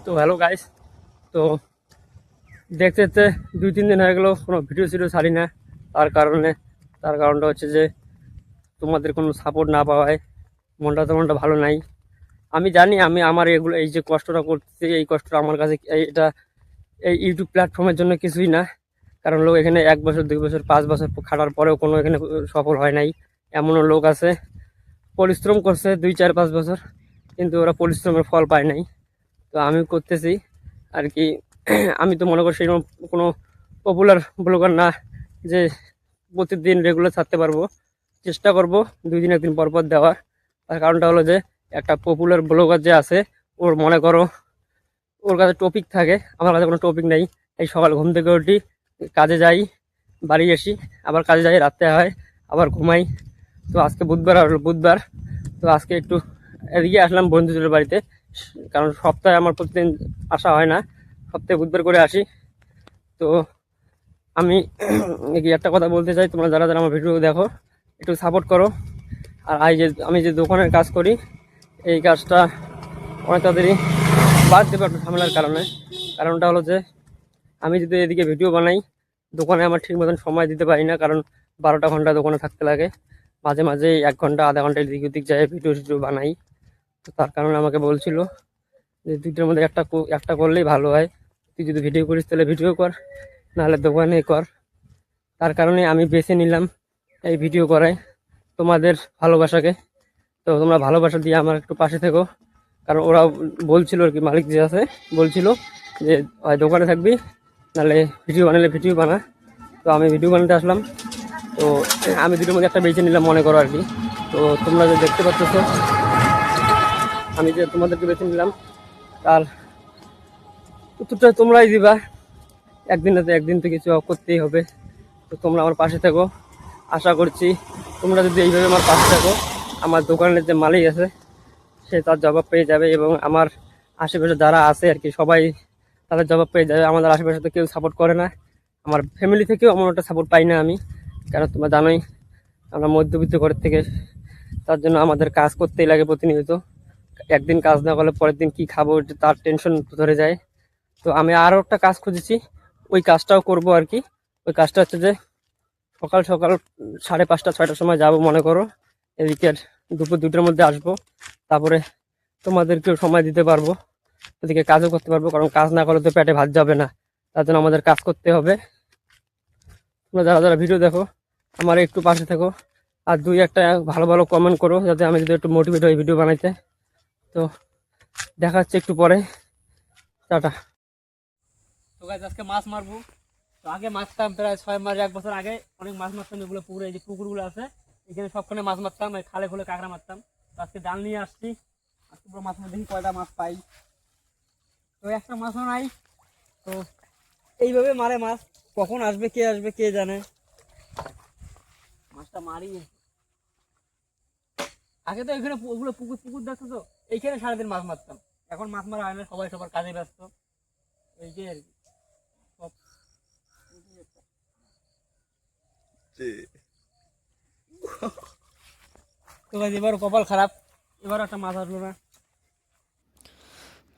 তো hello guys. তো দেখতে দেখতে 2-3 দিন হয়ে গেল কোনো ভিডিও ছাড়ি না। তার কারণে তার কারণটা হচ্ছে যে তোমাদের কোনো সাপোর্ট না পাওয়ায় মনটা ভালো নাই। আমি জানি আমি আমার এগুলো এই যে কষ্টটা করতেছি, এই কষ্টটা আমার কাছে এটা এই ইউটিউব প্ল্যাটফর্মের জন্য কিছুই না। কারণ লোক এখানে 1 বছর 2 বছর 5 বছর খাটার পরেও কোনো এখানে সফল হয় নাই। এমনও লোক আছে পরিশ্রম করছে 2-4-5 বছর, কিন্তু ওরা পরিশ্রমের ফল পায় নাই। তো আমি করতেছি আর কি। আমি তো মনে করি সেরকম কোনো পপুলার ব্লগার না যে প্রতিদিন রেগুলার ছাড়তে পারবো। চেষ্টা করব 2 দিন 1 দিন পর পর দেওয়ার। তার কারণটা হলো যে একটা পপুলার ব্লগার যে আছে, ওর মনে করো ওর কাছে টপিক থাকে, আমার কাছে কোনো টপিক নেই। এই সকাল ঘুম থেকে উঠি, কাজে যাই, বাড়ি আসি, আবার কাজে যাই, রাত্রে হয়, আবার ঘুমাই। তো আজকে বুধবার আর বুধবার, তো আজকে একটু এদিকে আসলাম বন্ধুদের বাড়িতে। কারণ সপ্তাহে আমার প্রতিদিন আসা হয় না, সপ্তাহে বুধবার করে আসি। তো আমি কি একটা কথা বলতে চাই, তোমরা যারা যারা আমার ভিডিও দেখো একটু সাপোর্ট করো। আর আমি যে দোকানের কাজ করি, এই কাজটা অনেক তাড়াতাড়ি বাদ দেবে একটা ঝামেলার কারণে। কারণটা হলো যে আমি যদি এদিকে ভিডিও বানাই, দোকানে আমার ঠিক মতন সময় দিতে পারি না। কারণ 12টা ঘন্টা দোকানে থাকতে লাগে, মাঝে মাঝে 1 ঘন্টা আধা ঘন্টা এদিক ওদিক যায় ভিডিও বানাই। তো তার কারণে আমাকে বলছিল যে দুইটার মধ্যে একটা করলেই ভালো হয়, তুই যদি ভিডিও করিস তাহলে ভিডিও কর, নাহলে দোকানে কর। তার কারণে আমি বেছে নিলাম এই ভিডিও করাই তোমাদের ভালোবাসাকে। তো তোমরা ভালোবাসা দিয়ে আমার একটু পাশে থেকো। কারণ ওরা বলছিল আর কি, মালিক যে আছে বলছিল যে হয় দোকানে থাকবি, নাহলে ভিডিও বানালে ভিডিও বানা। তো আমি ভিডিও বানাতে আসলাম। তো আমি দুটোর মধ্যে একটা বেছে নিলাম মনে করো আর কি। তো তোমরা যে দেখতে পাচ্ছ, আমি যে তোমাদেরকে বেছে নিলাম তার উত্তরটা তোমরাই দিবা। একদিন তো কিছু করতেই হবে। তো তোমরা আমার পাশে থাকো। আশা করছি তোমরা যদি এইভাবে আমার পাশে থাকো, আমার দোকানের যে মালিক আছে সে তার জবাব পেয়ে যাবে, এবং আমার আশেপাশে যারা আছে আর কি সবাই তাদের জবাব পেয়ে যাবে। আমাদের আশেপাশে তো কেউ সাপোর্ট করে না, আমার ফ্যামিলি থেকেও এমন একটা সাপোর্ট পাই না আমি। কারণ তোমরা জানোই আমরা মধ্যবিত্ত ঘরের থেকে, তার জন্য আমাদের কাজ করতেই লাগে প্রতিনিয়ত। একদিন কাজ না করলে পরের দিন কি খাবো তার টেনশন ধরে যায়। তো আমি আরও একটা কাজ খুঁজেছি, ওই কাজটাও করব আর কি। ওই কাজটা হচ্ছে যে সকাল সকাল 5:30-6টার সময় যাব মনে করো, এদিকের দুপুর 2টার মধ্যে আসবো। তারপরে তোমাদেরকেও সময় দিতে পারবো, এদিকে কাজও করতে পারবো। কারণ কাজ না করলে তো পেটে ভাত যাবে না, তার জন্য আমাদের কাজ করতে হবে। তোমরা যারা যারা ভিডিও দেখো আমার একটু পাশে থাকো, আর 2-1টা ভালো ভালো কমেন্ট করো, যাতে আমি যদি একটু মোটিভেট হই ভিডিও বানাইতে। তো দেখা হচ্ছে একটু পরে, টাটা। তো গাইস আজকে মাছ মারবো। তো আগে মারতাম প্রায় 6 মাস 1 বছর আগে, অনেক মাছ মারতাম। এগুলো পুকুরে, এই যে পুকুরগুলো আছে এখানে সবখানে মাছ মারতাম, খালে খুলে কাঁকড়া মারতাম। তো আজকে জাল নিয়ে আসছি, আজকে পুরো মাছ দেখি কয়টা মাছ পাই। তো একটা মাছও নাই। তো এইভাবে মারে মাছ, কখন আসবে কে জানে। মাছটা মারি। আগে তো এখানে ওগুলো পুকুর পুকুর দেখতো, তো এইখানে সারাদিন মাছ মারতাম। এখন মাছ মারা হয় না, সবাই সবার কাজে ব্যস্ত। এই যে আর কি সব। তো গাইস এবার কপাল খারাপ, এবার একটা মাছ আসলো না।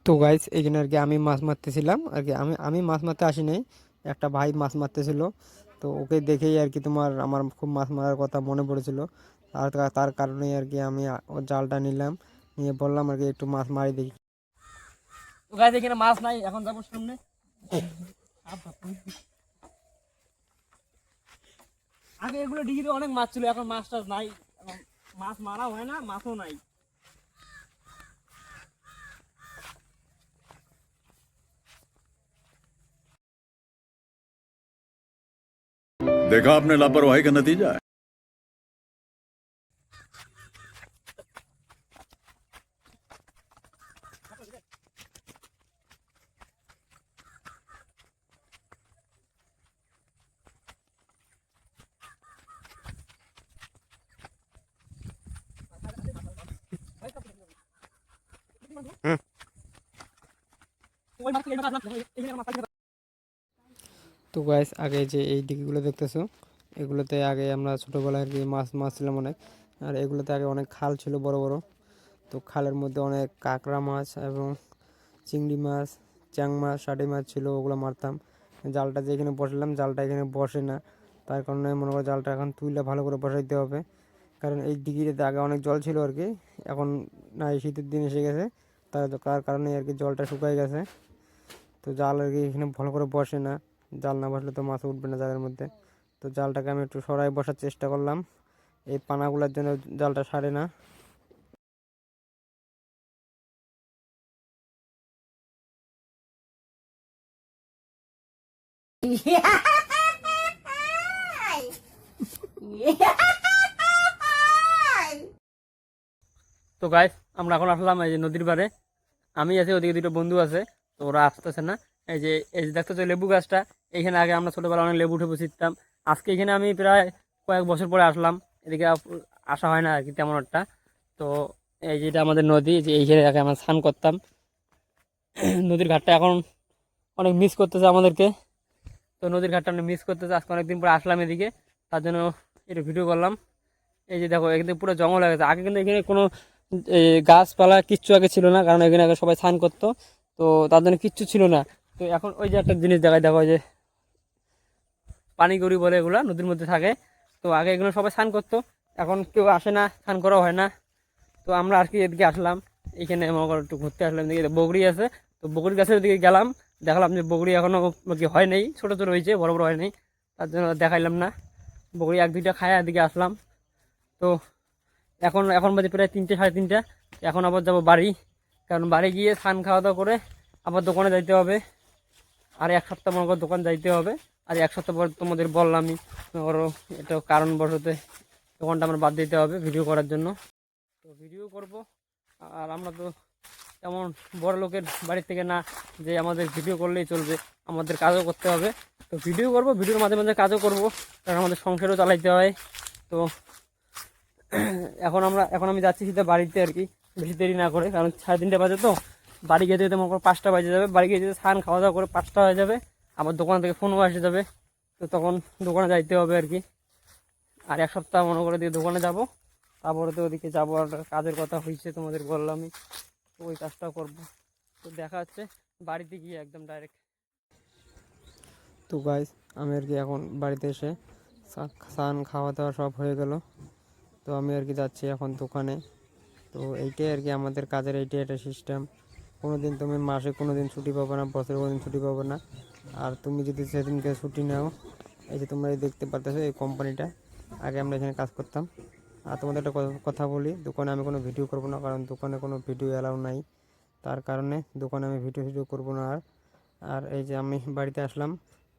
তো গাইস এইখানে আর কি আমি মাছ মারতেছিলাম আর কি। আমি মাছ মারতে আসি নাই, একটা ভাই মাছ মারতেছিল। তো ওকে দেখেই আর কি আমার খুব মাছ মারার কথা মনে পড়েছিল। আর তার কারণেই আর কি আমি ওর জালটা নিলাম, নিয়ে বললাম আর কি একটু মাছ মারি দেখি। তো গাইস এখানে মাছ নাই, এখন যাবো সামনে। আগে এগুলো ডিগিতে অনেক মাছ ছিল, এখন মাছ টাছ নাই। এখন মাছ মারা হয় না, মাছও নাই। देखा आपने लापरवाही का नतीजा है। তো গাইস আগে যে এই দিকগুলো দেখতেছো, এগুলোতে আগে আমরা ছোটোবেলায় আর কি মাছ মারছিলাম অনেক। আর এগুলোতে আগে অনেক খাল ছিল বড় বড়। তো খালের মধ্যে অনেক কাঁকড়া মাছ এবং চিংড়ি মাছ, চ্যাং মাছ, শাটি মাছ ছিল, ওগুলো মারতাম। জালটা যেখানে বসালাম জালটা এখানে বসে না, তার কারণে মনে করো জালটা এখন তুইলে ভালো করে বসাইতে হবে। কারণ এই দিঘিতে আগে অনেক জল ছিল আর কি, এখন না, এই শীতের দিন এসে গেছে, তার কারণে আর কি জলটা শুকায় গেছে। তো জাল আর কি এখানে ভালো করে বসে না, জাল না বসলে তো মাছ উঠবে না জালের মধ্যে। তো জালটাকে আমি একটু সরাই বসার চেষ্টা করলাম, এই পানাগুলোর জন্য জালটা সারে না। তো গাইস, আমরা এখন আসলাম এই যে নদীর পাড়ে। আমি আছি, ওদিকে দুটো বন্ধু আছে, তো ওরা আসতেছে না। এই যে দেখতেছো লেবু গাছটা, এইখানে আগে আমরা ছোটবেলা অনেক লেবু টেবু ছিটতাম। আজকে এখানে আমি প্রায় কয়েক বছর পরে আসলাম, এদিকে আসা হয় না আর কি তেমন একটা। তো এই যেটা আমাদের নদী, যে এইখানে আগে আমরা স্নান করতাম। নদীর ঘাটটা এখন অনেক মিস করতেছে আমাদেরকে। তো নদীর ঘাটটা অনেক মিস করতেছে, আজকে অনেকদিন পরে আসলাম এদিকে, তার জন্য একটু ভিডিও করলাম। এই যে দেখো, এখানে পুরো জঙ্গল হয়ে গেছে। আগে কিন্তু এখানে কোনো গাছপালা কিচ্ছু আগে ছিল না, কারণ এখানে আগে সবাই স্নান করতো, তো তার জন্য কিচ্ছু ছিল না। তো এখন ওই যে একটা জিনিস দেখায়, দেখো ওই যে পানিগড়ি বলে, এগুলো নদীর মধ্যে থাকে। তো আগে এগুলো সবাই স্নান করতো, এখন কেউ আসে না, স্নান করা হয় না। তো আমরা আর কি এদিকে আসলাম, এখানে মনে করো একটু ঘুরতে আসলাম। এদিকে বগরি আছে, তো বগরি গাছের দিকে গেলাম, দেখলাম যে বগরি এখনো কি হয় নাই, ছোটো ছোটো হয়েছে, বড় বড় হয় নাই, তার জন্য দেখাইলাম না। বগরি এক দুইটা খায় এদিকে আসলাম। তো এখন এখন বাজে প্রায় 3টে সাড়ে 3টা। এখন আবার যাবো বাড়ি, কারণ বাড়ি গিয়ে স্নান খাওয়া দাওয়া করে আবার দোকানে যাইতে হবে। আর এক সপ্তাহ মনে করো দোকান যাইতে হবে। আর এক সপ্তাহ পর তোমাদের বললামই, ধরো এটা কারণবশত দোকানটা আমার বাদ দিতে হবে ভিডিও করার জন্য। তো ভিডিও করব, আর আমরা তো তেমন বড় লোকের বাড়ি থেকে না যে আমাদের ভিডিও করলেই চলবে, আমাদের কাজও করতে হবে। তো ভিডিও করব, ভিডিওর মাঝে মাঝে কাজও করব, কারণ আমাদের সংসারও চালাইতে হয়। তো এখন আমি যাচ্ছি সিধা বাড়িতে আর কি, বেশি দেরি না করে, কারণ 3:30 বাজে। তো বাড়ি যেতে যেতে মনে করো 5টা বাজে যাবে, বাড়ি গিয়ে যেতে স্নান খাওয়া দাওয়া করে 5টা হয়ে যাবে, আবার দোকান থেকে ফোনও এসে যাবে। তো তখন দোকানে যাইতে হবে আর কি। আর এক সপ্তাহ মনে করে দিয়ে দোকানে যাব, তারপরে তো ওদিকে যাবো, আর কাজের কথা হয়েছে তোমাদের বললামই, তো ওই কাজটাও করব। তো দেখা হচ্ছে বাড়িতে গিয়ে একদম ডাইরেক্ট। তো গাইস, আমি আর কি এখন বাড়িতে এসে স্নান খাওয়া দাওয়া সব হয়ে গেল। তো আমি আর কি যাচ্ছি এখন দোকানে। তো এইটাই আর কি আমাদের কাজের, এইটাই একটা সিস্টেম। কোনো দিন তুমি মাসে কোনো দিন ছুটি পাবে না, বছরে কোনো দিন ছুটি পাবে না। আর তুমি যদি সেদিনকে ছুটি নাও, এই যে তোমরা এই দেখতে পারতেছো এই কোম্পানিটা, আগে আমরা এখানে কাজ করতাম। আর তোমাদের একটা কথা বলি, দোকানে আমি কোনো ভিডিও করবো না, কারণ দোকানে কোনো ভিডিও অ্যালাউ নাই, তার কারণে দোকানে আমি ভিডিও করবো না। আর আর এই যে আমি বাড়িতে আসলাম,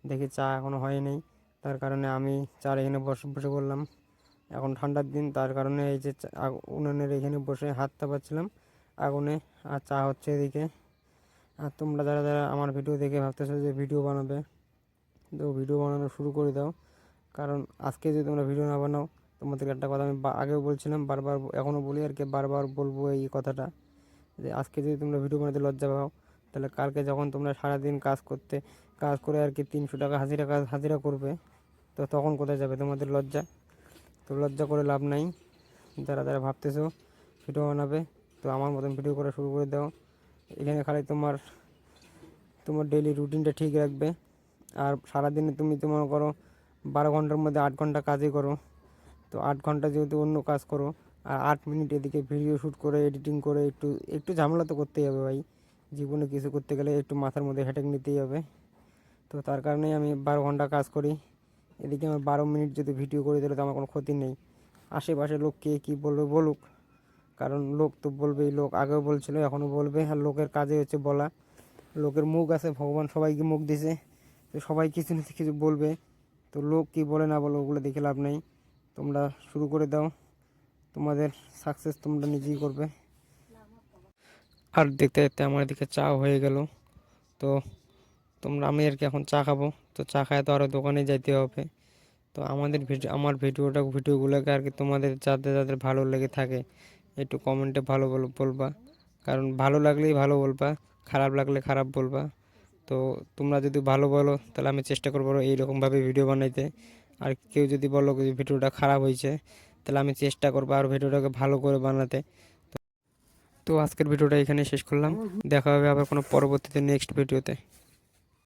দেখি চা এখনও হয়নি, তার কারণে আমি চা এখানে বসে বসে করলাম। এখন ঠান্ডার দিন, তার কারণে এই যে উনুনের এখানে বসে হাত তাপাচ্ছিলাম আগুনে, আর চা হচ্ছে এদিকে। আর তোমরা যারা যারা আমার ভিডিও দেখে ভাবতেছো যে ভিডিও বানাবে, তো ভিডিও বানানো শুরু করে দাও। কারণ আজকে যদি তোমরা ভিডিও না বানাও, তোমাদেরকে একটা কথা আমি আগেও বলছিলাম, বারবার এখনও বলি আর কি, বারবার বলবো এই কথাটা, যে আজকে যদি তোমরা ভিডিও বানাতে লজ্জা পাও, তাহলে কালকে যখন তোমরা সারাদিন কাজ করে আর কি 300 টাকা হাজিরা করবে, তো তখন কোথায় যাবে তোমাদের লজ্জা? তো লজ্জা করে লাভ নাই। যারা যারা ভাবতেছো ভিডিও বানাবে, তো আমার মতন ভিডিও করা শুরু করে দাও। এখানে খালি তোমার তোমার ডেইলি রুটিনটা ঠিক রাখবে। আর সারাদিনে তুমি তো মনে করো 12 ঘন্টার মধ্যে 8 ঘন্টা কাজই করো, তো 8 ঘন্টা যেহেতু অন্য কাজ করো, আর 8 মিনিট এদিকে ভিডিও শ্যুট করে এডিটিং করে একটু একটু ঝামেলা তো করতেই হবে ভাই। জীবনে কিছু করতে গেলে একটু মাথার মধ্যে হেডেক নিতেই হবে। তো তার কারণেই আমি 12 ঘন্টা কাজ করি। এদিকে আমার 12 মিনিট যদি ভিডিও করে দিলে তো আমার কোনো ক্ষতি নেই। আশেপাশে লোক কে কী বলবে বলুক, কারণ লোক তো বলবেই, লোক আগেও বলছিল এখনও বলবে। আর লোকের কাজে হচ্ছে বলা, লোকের মুখ আছে, ভগবান সবাইকে মুখ দিছে, তো সবাই কিছু না কিছু বলবে। তো লোক কি বলে না বলে ওগুলো দেখে লাভ নেই, তোমরা শুরু করে দাও, তোমাদের সাকসেস তোমরা নিজেই করবে। আর দেখতে দেখতে আমার এদিকে চা হয়ে গেল। তো আমি আর কি এখন চা খাবো, তো চা খায় তো আরও দোকানে যাইতে হবে। তো আমার ভিডিওগুলোকে আর কি তোমাদের যাদের যাদের ভালো লেগে থাকে, একটু কমেন্টে ভালো বলবা, কারণ ভালো লাগলেই ভালো বলবা, খারাপ লাগলে খারাপ বলবা। তো তোমরা যদি ভালো বলো, তাহলে আমি চেষ্টা করবো এইরকমভাবে ভিডিও বানাইতে। আর কেউ যদি বলো যে ভিডিওটা খারাপ হয়েছে, তাহলে আমি চেষ্টা করবো আর ভিডিওটাকে ভালো করে বানাতে। তো আজকের ভিডিওটা এখানে শেষ করলাম, দেখা হবে আবার কোনো পরবর্তীতে নেক্সট ভিডিওতে।